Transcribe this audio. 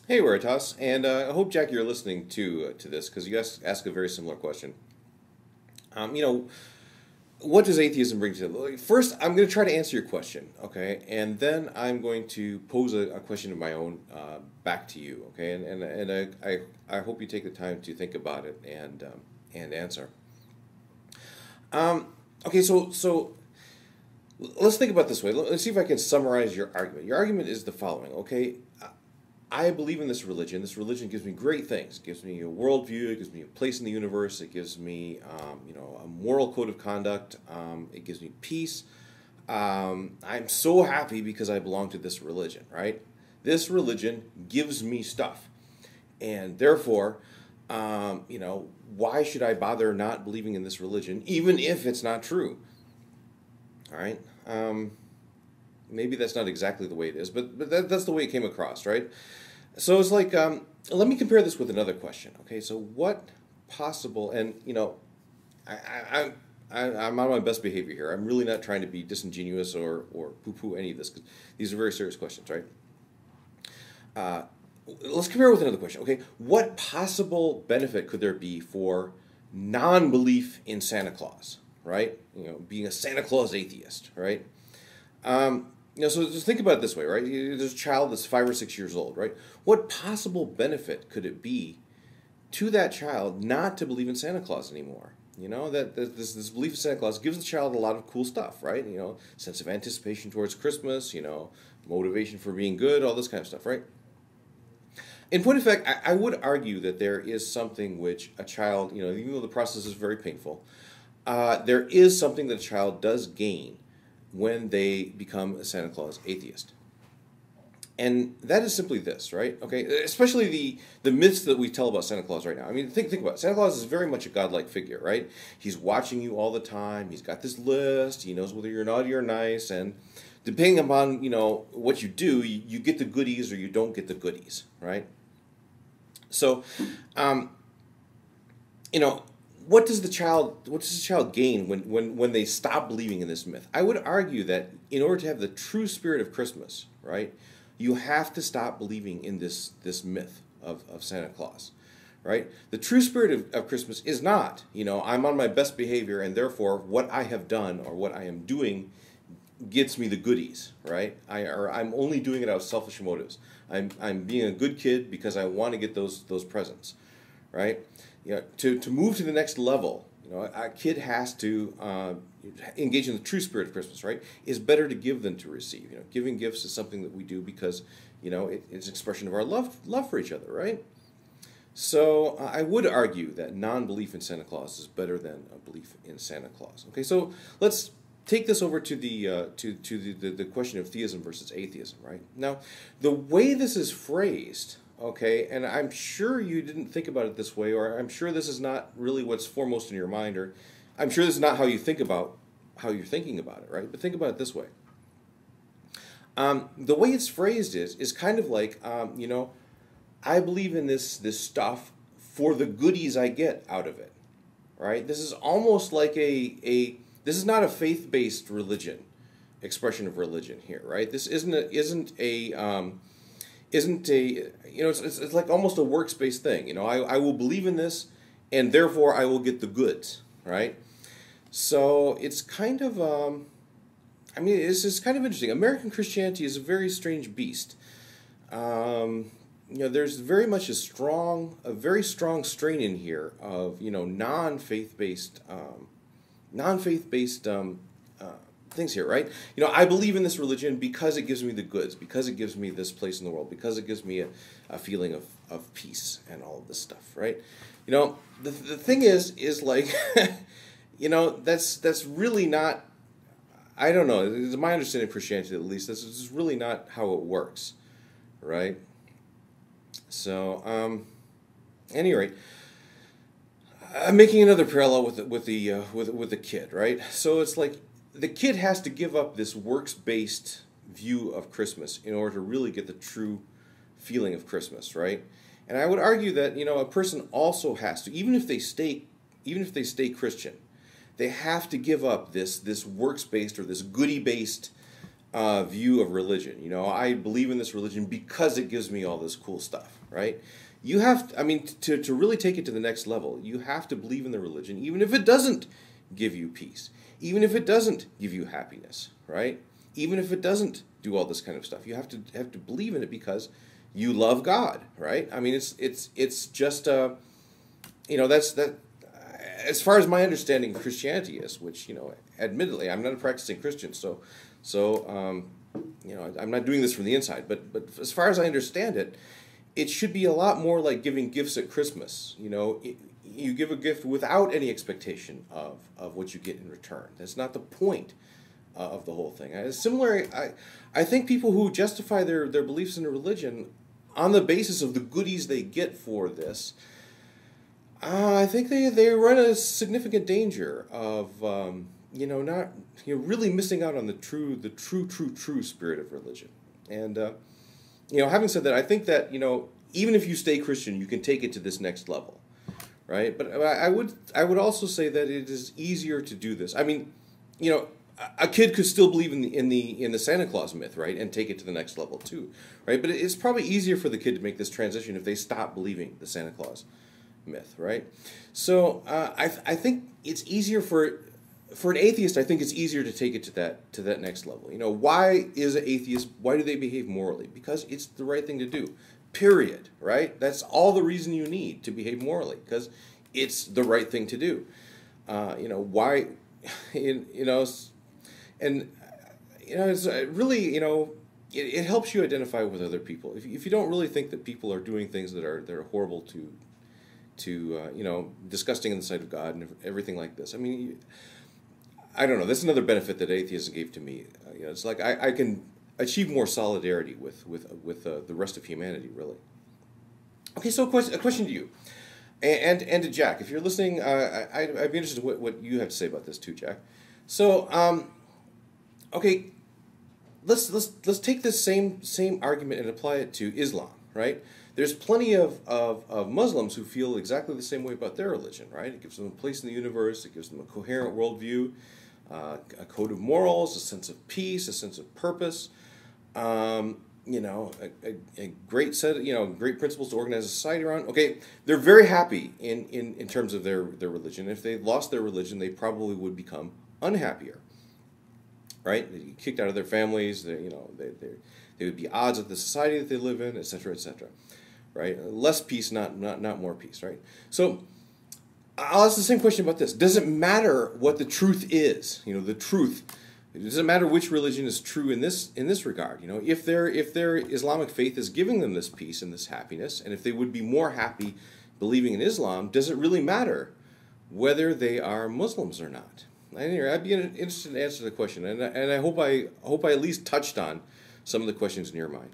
Hey, Veritas, and I hope, Jack, you're listening to this because you ask a very similar question. Um, you know, what does atheism bring to the First, I'm going to try to answer your question, okay, and then I'm going to pose a question of my own back to you, okay, and I hope you take the time to think about it and answer. Um, okay, so let's think about it this way. Let's see if I can summarize your argument. Your argument is the following, okay? I believe in this religion. This religion gives me great things. It gives me a worldview. It gives me a place in the universe. It gives me, a moral code of conduct. It gives me peace. I'm so happy because I belong to this religion, right? This religion gives me stuff, and therefore, why should I bother not believing in this religion, even if it's not true? All right. Maybe that's not exactly the way it is, but that's the way it came across, right? So it's like, let me compare this with another question. Okay, so what possible, and I'm on my best behavior here. I'm really not trying to be disingenuous or poo-poo any of this, because these are very serious questions, right? Uh, let's compare it with another question. Okay, what possible benefit could there be for non-belief in Santa Claus, right? Being a Santa Claus atheist, right? So just think about it this way, right? There's a child that's 5 or 6 years old, right? What possible benefit could it be to that child not to believe in Santa Claus anymore? That this belief in Santa Claus gives the child a lot of cool stuff, right? Sense of anticipation towards Christmas, motivation for being good, all this kind of stuff, right? In point of fact, I would argue that there is something which a child, even though the process is very painful, there is something that a child does gain when they become a Santa Claus atheist. And that is simply this, right? Okay, especially the myths that we tell about Santa Claus right now. I mean, think about it. Santa Claus is very much a godlike figure, right? He's watching you all the time. He's got this list. He knows whether you're naughty or nice, and depending upon what you do, you get the goodies or you don't get the goodies, right? So, you know, what does the child gain when they stop believing in this myth? I would argue that in order to have the true spirit of Christmas, right, you have to stop believing in this myth of Santa Claus, right? The true spirit of Christmas is not, I'm on my best behavior and therefore what I have done or what I am doing gets me the goodies, right? I'm only doing it out of selfish motives. I'm being a good kid because I want to get those presents, right? To move to the next level, a kid has to engage in the true spirit of Christmas, right? It's better to give than to receive. Giving gifts is something that we do because it's an expression of our love for each other, right? So I would argue that non-belief in Santa Claus is better than a belief in Santa Claus. Okay, so let's take this over to the question of theism versus atheism, right? Now, the way this is phrased, okay, and I'm sure you didn't think about it this way, or I'm sure this is not really what's foremost in your mind, or I'm sure this is not how you think about how you're thinking about it, right? But think about it this way. The way it's phrased is kind of like, I believe in this stuff for the goodies I get out of it, right? This is almost like this is not a faith-based religion, expression of religion here, right? This isn't a it's like almost a works-based thing. I will believe in this, and therefore I will get the goods, right? So it's kind of it's just kind of interesting. American Christianity is a very strange beast. There's very much a very strong strain in here of non-faith-based things here, right? I believe in this religion because it gives me the goods, because it gives me this place in the world, because it gives me a feeling of peace and all of this stuff, right? The thing is like, that's really not. I don't know. It's my understanding of Christianity, at least. This is really not how it works, right? So, at any rate, I'm making another parallel with the kid, right? So it's like the kid has to give up this works-based view of Christmas in order to really get the true feeling of Christmas, right? And I would argue that a person also has to, even if they stay Christian, they have to give up this works-based or this goody-based view of religion. You know, I believe in this religion because it gives me all this cool stuff, right? You have, I mean, to really take it to the next level, you have to believe in the religion, even if it doesn't give you peace, even if it doesn't give you happiness, right? Even if it doesn't do all this kind of stuff, you have to believe in it because you love God, right? I mean, it's just you know, that's that. As far as my understanding of Christianity is, which, you know, admittedly, I'm not a practicing Christian, so you know, I'm not doing this from the inside, but as far as I understand it, it should be a lot more like giving gifts at Christmas. You know, you give a gift without any expectation of what you get in return. That's not the point of the whole thing. Similar, I think people who justify their beliefs in a religion on the basis of the goodies they get for this, I think they run a significant danger of you know, not, you know, really missing out on the true spirit of religion. And you know, having said that, I think that, you know, even if you stay Christian, you can take it to this next level, right? But I would also say that it is easier to do this. I mean, you know, a kid could still believe in the Santa Claus myth, right, and take it to the next level too, right? But it's probably easier for the kid to make this transition if they stop believing the Santa Claus myth, right? So I think it's easier for an atheist. I think it's easier to take it to that next level. You know, why is an atheist? Why do they behave morally? Because it's the right thing to do. Period. Right? That's all the reason you need to behave morally, because it's the right thing to do. You know why? You know, and you know, it's really, you know, it helps you identify with other people. If you don't really think that people are doing things that are horrible to you know, disgusting in the sight of God and everything like this. I mean, I don't know. That's another benefit that atheism gave to me. You know, it's like I can achieve more solidarity with the rest of humanity, really. Okay, so a question to you, and to Jack, if you're listening, I'd be interested in what you have to say about this too, Jack. So, okay, let's take this same argument and apply it to Islam, right? There's plenty of Muslims who feel exactly the same way about their religion, right? It gives them a place in the universe. It gives them a coherent worldview, a code of morals, a sense of peace, a sense of purpose. You know, a great set of, you know, great principles to organize a society around. Okay, they're very happy in terms of their religion. If they lost their religion, they probably would become unhappier, right? They'd get kicked out of their families. You know, they would be odds of the society that they live in, etc., etc. Right? Less peace, not more peace, right? So I'll ask the same question about this. Does it matter what the truth is? You know, the truth. Does it matter which religion is true in this regard? You know, if their Islamic faith is giving them this peace and this happiness, and if they would be more happy believing in Islam, does it really matter whether they are Muslims or not? Anyway, I'd be interested to answer the question, and I hope I at least touched on some of the questions in your mind.